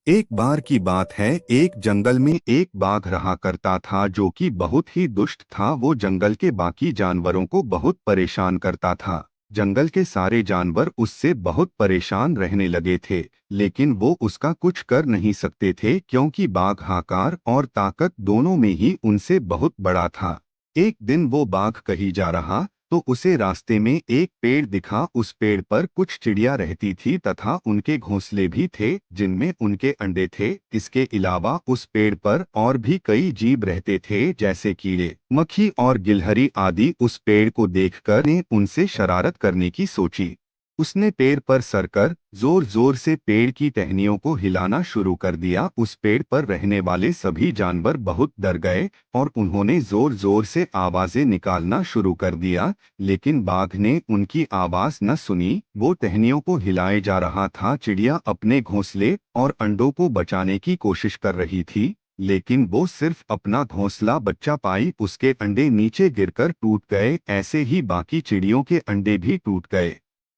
एक बार की बात है, एक जंगल में एक बाघ रहा करता था जो कि बहुत ही दुष्ट था। वो जंगल के बाकी जानवरों को बहुत परेशान करता था। जंगल के सारे जानवर उससे बहुत परेशान रहने लगे थे, लेकिन वो उसका कुछ कर नहीं सकते थे क्योंकि बाघ आकार और ताकत दोनों में ही उनसे बहुत बड़ा था। एक दिन वो बाघ कहीं जा रहा तो उसे रास्ते में एक पेड़ दिखा। उस पेड़ पर कुछ चिड़िया रहती थी तथा उनके घोंसले भी थे जिनमें उनके अंडे थे। इसके अलावा उस पेड़ पर और भी कई जीव रहते थे जैसे कीड़े, मक्खी और गिलहरी आदि। उस पेड़ को देखकर ने उनसे शरारत करने की सोची। उसने पेड़ पर सरकर जोर जोर से पेड़ की टहनियों को हिलाना शुरू कर दिया। उस पेड़ पर रहने वाले सभी जानवर बहुत डर गए और उन्होंने जोर जोर से आवाजें निकालना शुरू कर दिया, लेकिन बाघ ने उनकी आवाज न सुनी। वो टहनियों को हिलाए जा रहा था। चिड़िया अपने घोंसले और अंडों को बचाने की कोशिश कर रही थी, लेकिन वो सिर्फ अपना घोंसला बचा पाई। उसके अंडे नीचे गिरकर टूट गए। ऐसे ही बाकी चिड़ियों के अंडे भी टूट गए।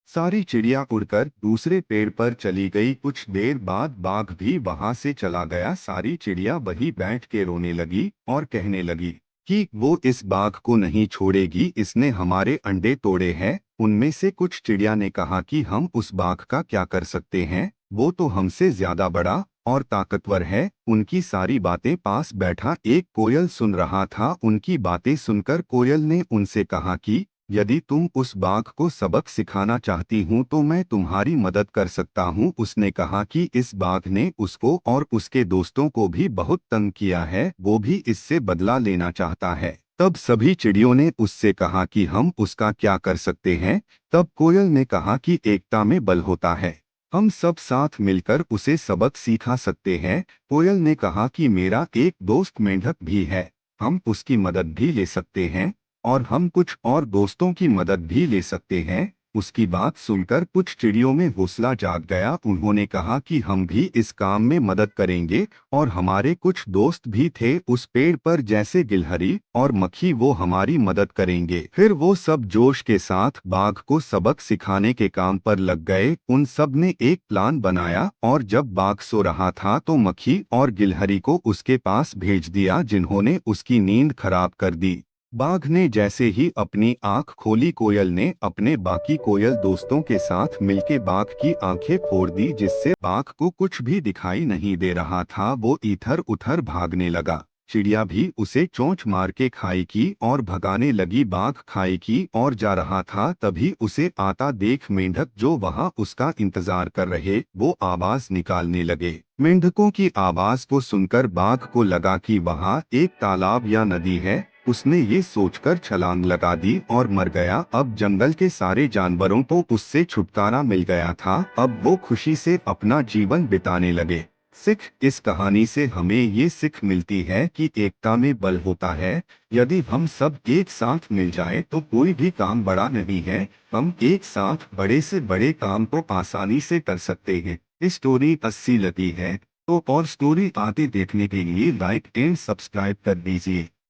सारी चिड़िया उड़कर दूसरे पेड़ पर चली गई। कुछ देर बाद बाघ भी वहां से चला गया। सारी चिड़िया वहीं बैठ के रोने लगी और कहने लगी कि वो इस बाघ को नहीं छोड़ेगी, इसने हमारे अंडे तोड़े हैं। उनमें से कुछ चिड़िया ने कहा कि हम उस बाघ का क्या कर सकते हैं, वो तो हमसे ज्यादा बड़ा और ताकतवर है। उनकी सारी बातें पास बैठा एक कोयल सुन रहा था। उनकी बातें सुनकर कोयल ने उनसे कहा कि यदि तुम उस बाघ को सबक सिखाना चाहती हूँ तो मैं तुम्हारी मदद कर सकता हूँ। उसने कहा कि इस बाघ ने उसको और उसके दोस्तों को भी बहुत तंग किया है, वो भी इससे बदला लेना चाहता है। तब सभी चिड़ियों ने उससे कहा कि हम उसका क्या कर सकते हैं। तब कोयल ने कहा कि एकता में बल होता है, हम सब साथ मिलकर उसे सबक सिखा सकते हैं। कोयल ने कहा कि मेरा एक दोस्त मेंढक भी है, हम उसकी मदद भी ले सकते हैं और हम कुछ और दोस्तों की मदद भी ले सकते हैं। उसकी बात सुनकर कुछ चिड़ियों में हौसला जाग गया। उन्होंने कहा कि हम भी इस काम में मदद करेंगे और हमारे कुछ दोस्त भी थे उस पेड़ पर जैसे गिलहरी और मक्खी, वो हमारी मदद करेंगे। फिर वो सब जोश के साथ बाघ को सबक सिखाने के काम पर लग गए। उन सब ने एक प्लान बनाया और जब बाघ सो रहा था तो मक्खी और गिलहरी को उसके पास भेज दिया जिन्होंने उसकी नींद खराब कर दी। बाघ ने जैसे ही अपनी आंख खोली, कोयल ने अपने बाकी कोयल दोस्तों के साथ मिलके बाघ की आंखें फोड़ दी जिससे बाघ को कुछ भी दिखाई नहीं दे रहा था। वो इधर उधर भागने लगा। चिड़िया भी उसे चोंच मार के खाएगी और भगाने लगी। बाघ खाए की और जा रहा था, तभी उसे आता देख मेंढक जो वहां उसका इंतजार कर रहे वो आवाज निकालने लगे। मेंढकों की आवाज को सुनकर बाघ को लगा कि वहां एक तालाब या नदी है। उसने ये सोचकर छलांग लगा दी और मर गया। अब जंगल के सारे जानवरों को उससे छुटकारा मिल गया था। अब वो खुशी से अपना जीवन बिताने लगे। सिख, इस कहानी से हमें ये सीख मिलती है कि एकता में बल होता है। यदि हम सब एक साथ मिल जाए तो कोई भी काम बड़ा नहीं है। हम एक साथ बड़े से बड़े काम को आसानी से कर सकते हैं। इस स्टोरी अच्छी लगी है तो और स्टोरी आते देखने के लिए लाइक एंड सब्सक्राइब कर दीजिए।